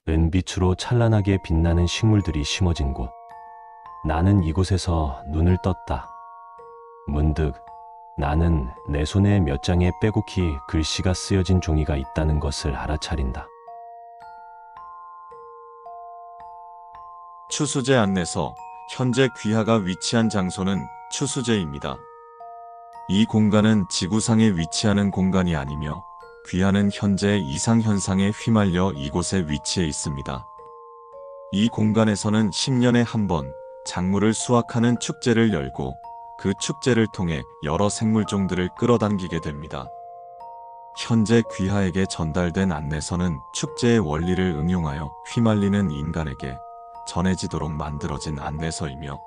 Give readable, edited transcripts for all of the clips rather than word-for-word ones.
은빛으로 찬란하게 빛나는 식물들이 심어진 곳. 나는 이곳에서 눈을 떴다. 문득 나는 내 손에 몇 장의 빼곡히 글씨가 쓰여진 종이가 있다는 것을 알아차린다. 추수제 안내서. 현재 귀하가 위치한 장소는 추수제입니다. 이 공간은 지구상에 위치하는 공간이 아니며 귀하는 현재 이상현상에 휘말려 이곳에 위치해 있습니다. 이 공간에서는 10년에 한 번 작물을 수확하는 축제를 열고 그 축제를 통해 여러 생물종들을 끌어당기게 됩니다. 현재 귀하에게 전달된 안내서는 축제의 원리를 응용하여 휘말리는 인간에게 전해지도록 만들어진 안내서이며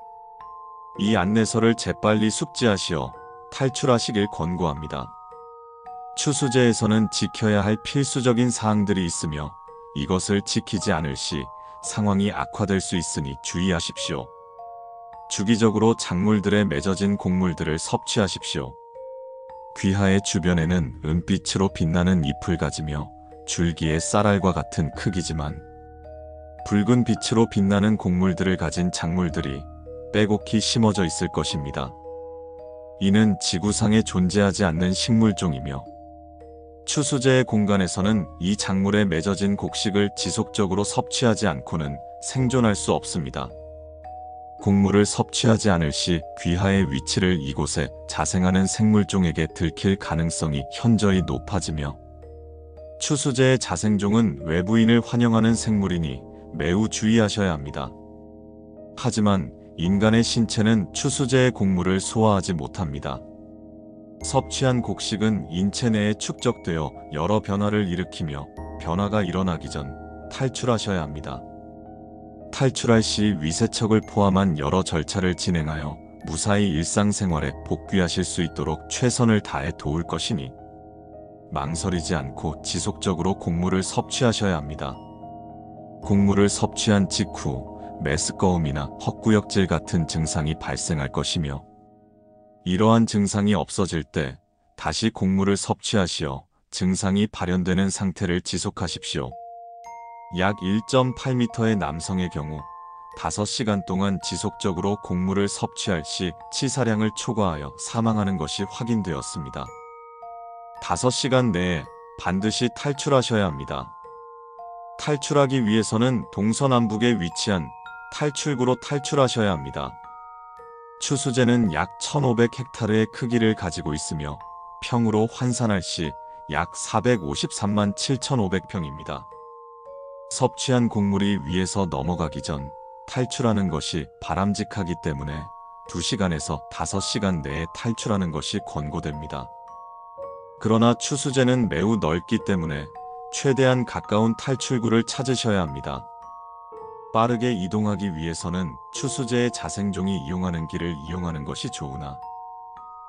이 안내서를 재빨리 숙지하시어 탈출하시길 권고합니다. 추수제에서는 지켜야 할 필수적인 사항들이 있으며 이것을 지키지 않을 시 상황이 악화될 수 있으니 주의하십시오. 주기적으로 작물들에 맺어진 곡물들을 섭취하십시오. 귀하의 주변에는 은빛으로 빛나는 잎을 가지며 줄기의 쌀알과 같은 크기지만 붉은 빛으로 빛나는 곡물들을 가진 작물들이 빼곡히 심어져 있을 것입니다. 이는 지구상에 존재하지 않는 식물종이며 추수제의 공간에서는 이 작물에 맺어진 곡식을 지속적으로 섭취하지 않고는 생존할 수 없습니다. 곡물을 섭취하지 않을 시 귀하의 위치를 이곳에 자생하는 생물종에게 들킬 가능성이 현저히 높아지며 추수제의 자생종은 외부인을 환영하는 생물이니 매우 주의하셔야 합니다. 하지만 인간의 신체는 추수제의 곡물을 소화하지 못합니다. 섭취한 곡식은 인체 내에 축적되어 여러 변화를 일으키며 변화가 일어나기 전 탈출하셔야 합니다. 탈출할 시 위세척을 포함한 여러 절차를 진행하여 무사히 일상생활에 복귀하실 수 있도록 최선을 다해 도울 것이니 망설이지 않고 지속적으로 곡물을 섭취하셔야 합니다. 곡물을 섭취한 직후 메스꺼움이나 헛구역질 같은 증상이 발생할 것이며 이러한 증상이 없어질 때 다시 곡물을 섭취하시어 증상이 발현되는 상태를 지속하십시오. 약 1.8m의 남성의 경우 5시간 동안 지속적으로 곡물을 섭취할 시 치사량을 초과하여 사망하는 것이 확인되었습니다. 5시간 내에 반드시 탈출하셔야 합니다. 탈출하기 위해서는 동서남북에 위치한 탈출구로 탈출하셔야 합니다. 추수제는 약 1500헥타르의 크기를 가지고 있으며 평으로 환산할 시 약 453만 7,500평입니다. 섭취한 곡물이 위에서 넘어가기 전 탈출하는 것이 바람직하기 때문에 2시간에서 5시간 내에 탈출하는 것이 권고됩니다. 그러나 추수제는 매우 넓기 때문에 최대한 가까운 탈출구를 찾으셔야 합니다. 빠르게 이동하기 위해서는 추수제의 자생종이 이용하는 길을 이용하는 것이 좋으나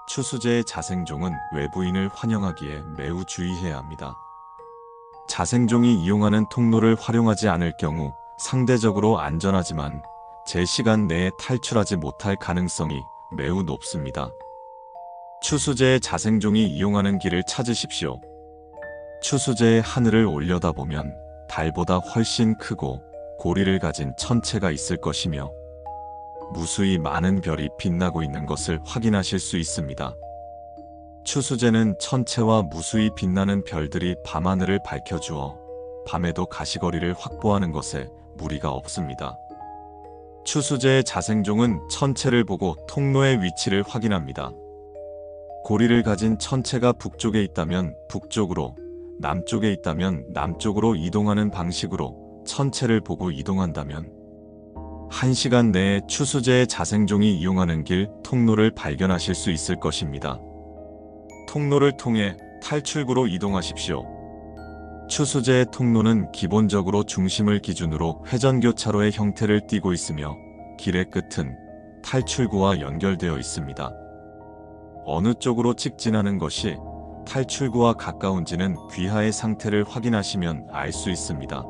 추수제의 자생종은 외부인을 환영하기에 매우 주의해야 합니다. 자생종이 이용하는 통로를 활용하지 않을 경우 상대적으로 안전하지만 제 시간 내에 탈출하지 못할 가능성이 매우 높습니다. 추수제의 자생종이 이용하는 길을 찾으십시오. 추수제의 하늘을 올려다보면 달보다 훨씬 크고 고리를 가진 천체가 있을 것이며 무수히 많은 별이 빛나고 있는 것을 확인하실 수 있습니다. 추수제는 천체와 무수히 빛나는 별들이 밤하늘을 밝혀주어 밤에도 가시거리를 확보하는 것에 무리가 없습니다. 추수제의 자생종은 천체를 보고 통로의 위치를 확인합니다. 고리를 가진 천체가 북쪽에 있다면 북쪽으로, 남쪽에 있다면 남쪽으로 이동하는 방식으로 천체를 보고 이동한다면 1시간 내에 추수제의 자생종이 이용하는 길 통로를 발견하실 수 있을 것입니다. 통로를 통해 탈출구로 이동하십시오. 추수제의 통로는 기본적으로 중심을 기준으로 회전교차로의 형태를 띠고 있으며 길의 끝은 탈출구와 연결되어 있습니다. 어느 쪽으로 직진하는 것이 탈출구와 가까운지는 귀하의 상태를 확인하시면 알 수 있습니다.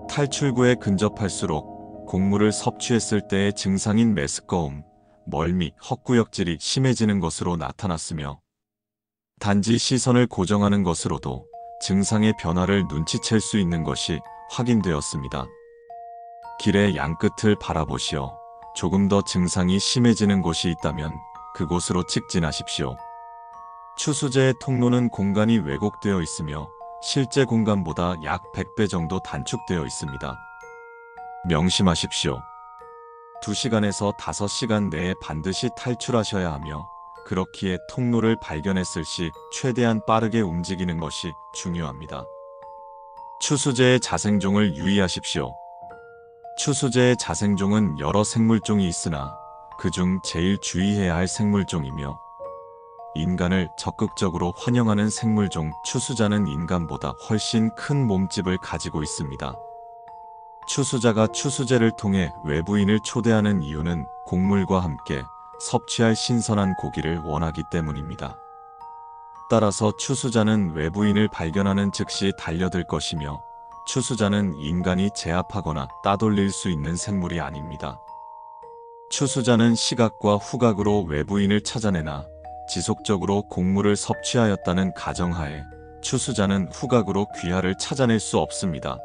탈출구에 근접할수록 곡물을 섭취했을 때의 증상인 메스꺼움, 멀미, 헛구역질이 심해지는 것으로 나타났으며 단지 시선을 고정하는 것으로도 증상의 변화를 눈치챌 수 있는 것이 확인되었습니다. 길의 양끝을 바라보시어 조금 더 증상이 심해지는 곳이 있다면 그곳으로 직진하십시오. 추수제의 통로는 공간이 왜곡되어 있으며 실제 공간보다 약 100배 정도 단축되어 있습니다. 명심하십시오. 2시간에서 5시간 내에 반드시 탈출하셔야 하며 그렇기에 통로를 발견했을 시 최대한 빠르게 움직이는 것이 중요합니다. 추수제의 자생종을 유의하십시오. 추수제의 자생종은 여러 생물종이 있으나 그중 제일 주의해야 할 생물종이며 인간을 적극적으로 환영하는 생물종 추수자는 인간보다 훨씬 큰 몸집을 가지고 있습니다. 추수자가 추수제를 통해 외부인을 초대하는 이유는 곡물과 함께 섭취할 신선한 고기를 원하기 때문입니다. 따라서 추수자는 외부인을 발견하는 즉시 달려들 것이며 추수자는 인간이 제압하거나 따돌릴 수 있는 생물이 아닙니다. 추수자는 시각과 후각으로 외부인을 찾아내나 지속적으로 곡물을 섭취하였다는 가정하에 추수자는 후각으로 귀하를 찾아낼 수 없습니다.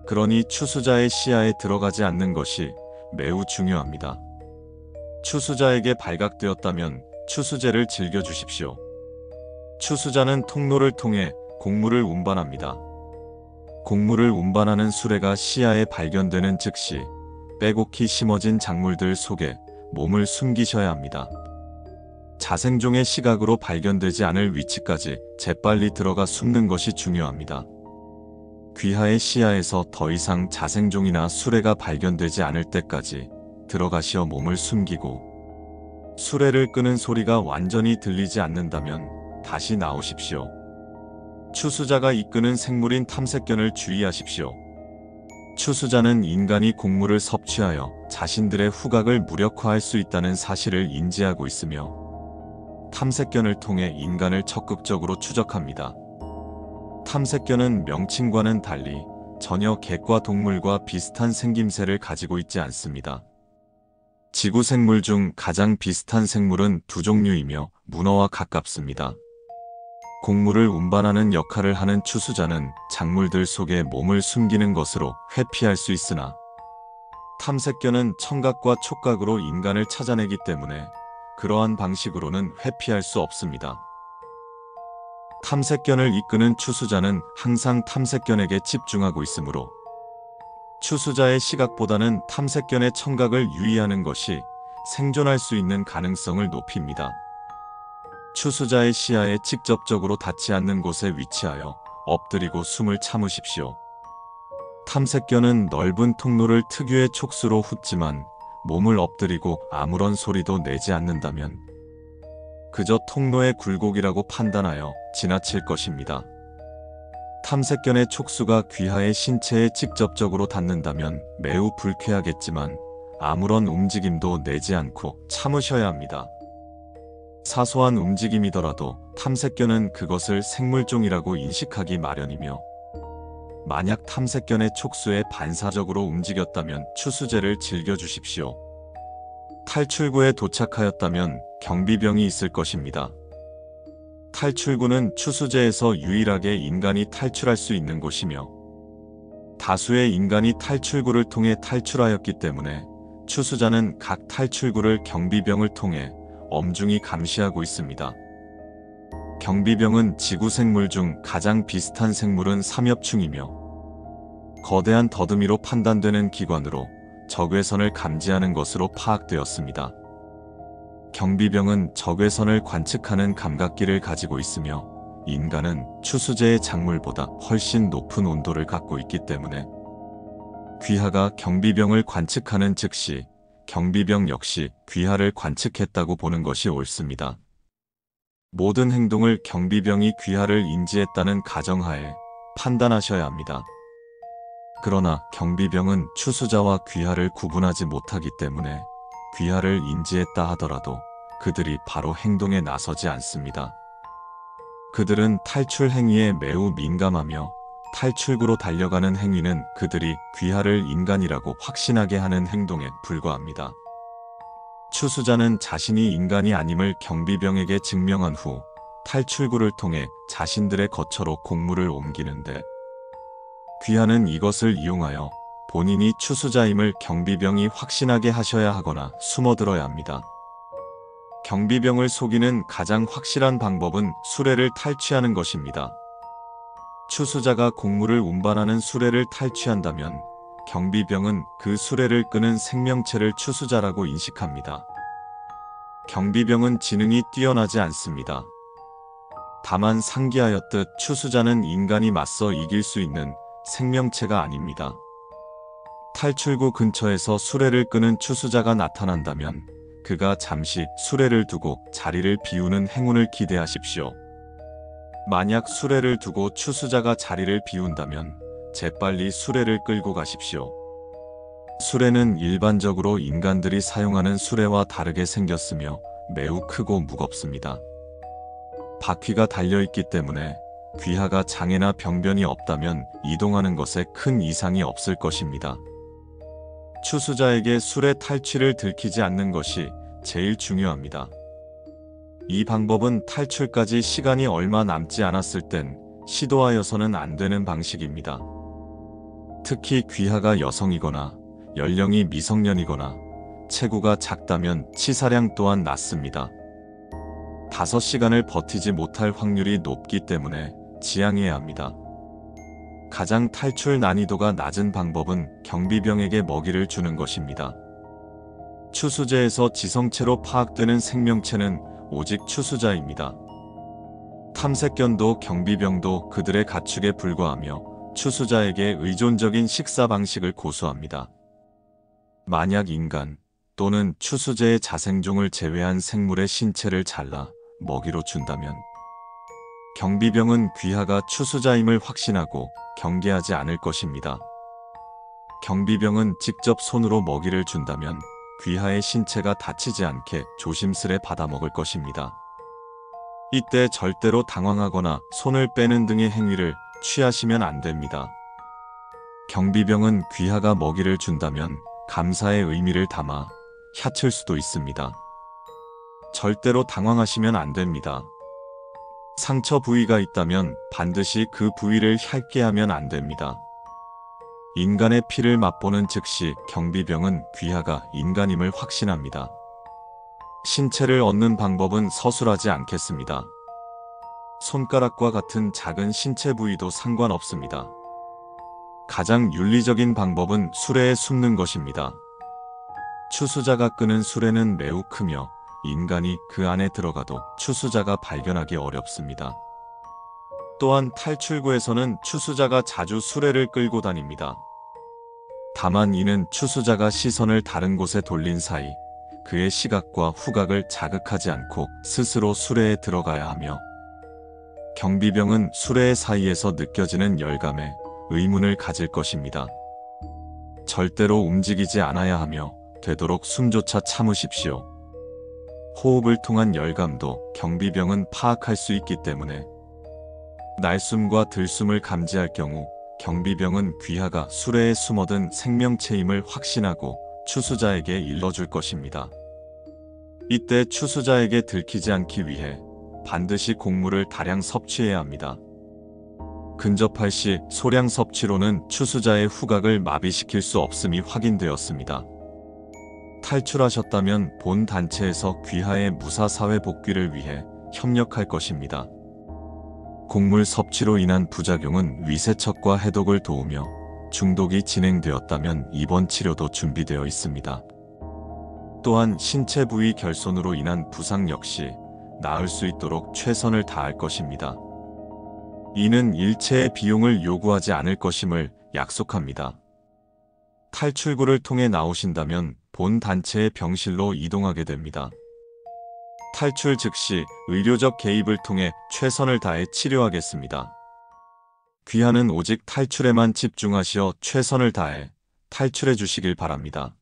그러니 추수자의 시야에 들어가지 않는 것이 매우 중요합니다. 추수자에게 발각되었다면 추수제를 즐겨주십시오. 추수자는 통로를 통해 곡물을 운반합니다. 곡물을 운반하는 수레가 시야에 발견되는 즉시 빼곡히 심어진 작물들 속에 몸을 숨기셔야 합니다. 자생종의 시각으로 발견되지 않을 위치까지 재빨리 들어가 숨는 것이 중요합니다. 귀하의 시야에서 더 이상 자생종이나 수레가 발견되지 않을 때까지 들어가시어 몸을 숨기고 수레를 끄는 소리가 완전히 들리지 않는다면 다시 나오십시오. 추수자가 이끄는 생물인 탐색견을 주의하십시오. 추수자는 인간이 곡물을 섭취하여 자신들의 후각을 무력화할 수 있다는 사실을 인지하고 있으며 탐색견을 통해 인간을 적극적으로 추적합니다. 탐색견은 명칭과는 달리 전혀 객과 동물과 비슷한 생김새를 가지고 있지 않습니다. 지구 생물 중 가장 비슷한 생물은 두 종류이며 문어와 가깝습니다. 곡물을 운반하는 역할을 하는 추수자는 작물들 속에 몸을 숨기는 것으로 회피할 수 있으나 탐색견은 청각과 촉각으로 인간을 찾아내기 때문에 그러한 방식으로는 회피할 수 없습니다. 탐색견을 이끄는 추수자는 항상 탐색견에게 집중하고 있으므로 추수자의 시각보다는 탐색견의 청각을 유의하는 것이 생존할 수 있는 가능성을 높입니다. 추수자의 시야에 직접적으로 닿지 않는 곳에 위치하여 엎드리고 숨을 참으십시오. 탐색견은 넓은 통로를 특유의 촉수로 훑지만 몸을 엎드리고 아무런 소리도 내지 않는다면 그저 통로의 굴곡이라고 판단하여 지나칠 것입니다. 탐색견의 촉수가 귀하의 신체에 직접적으로 닿는다면 매우 불쾌하겠지만 아무런 움직임도 내지 않고 참으셔야 합니다. 사소한 움직임이더라도 탐색견은 그것을 생물종이라고 인식하기 마련이며 만약 탐색견의 촉수에 반사적으로 움직였다면 추수제를 즐겨주십시오. 탈출구에 도착하였다면 경비병이 있을 것입니다. 탈출구는 추수제에서 유일하게 인간이 탈출할 수 있는 곳이며 다수의 인간이 탈출구를 통해 탈출하였기 때문에 추수자는 각 탈출구를 경비병을 통해 엄중히 감시하고 있습니다. 경비병은 지구 생물 중 가장 비슷한 생물은 삼엽충이며 거대한 더듬이로 판단되는 기관으로 적외선을 감지하는 것으로 파악되었습니다. 경비병은 적외선을 관측하는 감각기를 가지고 있으며 인간은 추수제의 작물보다 훨씬 높은 온도를 갖고 있기 때문에 귀하가 경비병을 관측하는 즉시 경비병 역시 귀하를 관측했다고 보는 것이 옳습니다. 모든 행동을 경비병이 귀하를 인지했다는 가정하에 판단하셔야 합니다. 그러나 경비병은 추수자와 귀하를 구분하지 못하기 때문에 귀하를 인지했다 하더라도 그들이 바로 행동에 나서지 않습니다. 그들은 탈출 행위에 매우 민감하며 탈출구로 달려가는 행위는 그들이 귀하를 인간이라고 확신하게 하는 행동에 불과합니다. 추수자는 자신이 인간이 아님을 경비병에게 증명한 후 탈출구를 통해 자신들의 거처로 곡물을 옮기는데 귀하는 이것을 이용하여 본인이 추수자임을 경비병이 확신하게 하셔야 하거나 숨어들어야 합니다. 경비병을 속이는 가장 확실한 방법은 수레를 탈취하는 것입니다. 추수자가 곡물을 운반하는 수레를 탈취한다면 경비병은 그 수레를 끄는 생명체를 추수자라고 인식합니다. 경비병은 지능이 뛰어나지 않습니다. 다만 상기하였듯 추수자는 인간이 맞서 이길 수 있는 생명체가 아닙니다. 탈출구 근처에서 수레를 끄는 추수자가 나타난다면 그가 잠시 수레를 두고 자리를 비우는 행운을 기대하십시오. 만약 수레를 두고 추수자가 자리를 비운다면 재빨리 수레를 끌고 가십시오. 수레는 일반적으로 인간들이 사용하는 수레와 다르게 생겼으며 매우 크고 무겁습니다. 바퀴가 달려있기 때문에 귀하가 장애나 병변이 없다면 이동하는 것에 큰 이상이 없을 것입니다. 추수자에게 수레 탈취를 들키지 않는 것이 제일 중요합니다. 이 방법은 탈출까지 시간이 얼마 남지 않았을 땐 시도하여서는 안 되는 방식입니다. 특히 귀하가 여성이거나 연령이 미성년이거나 체구가 작다면 치사량 또한 낮습니다. 5시간을 버티지 못할 확률이 높기 때문에 지양해야 합니다. 가장 탈출 난이도가 낮은 방법은 경비병에게 먹이를 주는 것입니다. 추수제에서 지성체로 파악되는 생명체는 오직 추수자입니다. 탐색견도 경비병도 그들의 가축에 불과하며 추수자에게 의존적인 식사 방식을 고수합니다. 만약 인간 또는 추수제의 자생종을 제외한 생물의 신체를 잘라 먹이로 준다면 경비병은 귀하가 추수자임을 확신하고 경계하지 않을 것입니다. 경비병은 직접 손으로 먹이를 준다면 귀하의 신체가 다치지 않게 조심스레 받아먹을 것입니다. 이때 절대로 당황하거나 손을 빼는 등의 행위를 취하시면 안 됩니다. 경비병은 귀하가 먹이를 준다면 감사의 의미를 담아 얕을 수도 있습니다. 절대로 당황하시면 안 됩니다. 상처 부위가 있다면 반드시 그 부위를 핥게 하면 안 됩니다. 인간의 피를 맛보는 즉시 경비병은 귀하가 인간임을 확신합니다. 신체를 얻는 방법은 서술하지 않겠습니다. 손가락과 같은 작은 신체 부위도 상관없습니다. 가장 윤리적인 방법은 수레에 숨는 것입니다. 추수자가 끄는 수레는 매우 크며 인간이 그 안에 들어가도 추수자가 발견하기 어렵습니다. 또한 탈출구에서는 추수자가 자주 수레를 끌고 다닙니다. 다만 이는 추수자가 시선을 다른 곳에 돌린 사이 그의 시각과 후각을 자극하지 않고 스스로 수레에 들어가야 하며 경비병은 수레의 사이에서 느껴지는 열감에 의문을 가질 것입니다. 절대로 움직이지 않아야 하며 되도록 숨조차 참으십시오. 호흡을 통한 열감도 경비병은 파악할 수 있기 때문에 날숨과 들숨을 감지할 경우 경비병은 귀하가 수레에 숨어든 생명체임을 확신하고 추수자에게 일러줄 것입니다. 이때 추수자에게 들키지 않기 위해 반드시 곡물을 다량 섭취해야 합니다. 근접할 시 소량 섭취로는 추수자의 후각을 마비시킬 수 없음이 확인되었습니다. 탈출하셨다면 본 단체에서 귀하의 무사사회 복귀를 위해 협력할 것입니다. 곡물 섭취로 인한 부작용은 위세척과 해독을 도우며 중독이 진행되었다면 입원 치료도 준비되어 있습니다. 또한 신체 부위 결손으로 인한 부상 역시 나을 수 있도록 최선을 다할 것입니다. 이는 일체의 비용을 요구하지 않을 것임을 약속합니다. 탈출구를 통해 나오신다면 본 단체의 병실로 이동하게 됩니다. 탈출 즉시 의료적 개입을 통해 최선을 다해 치료하겠습니다. 귀하는 오직 탈출에만 집중하시어 최선을 다해 탈출해 주시길 바랍니다.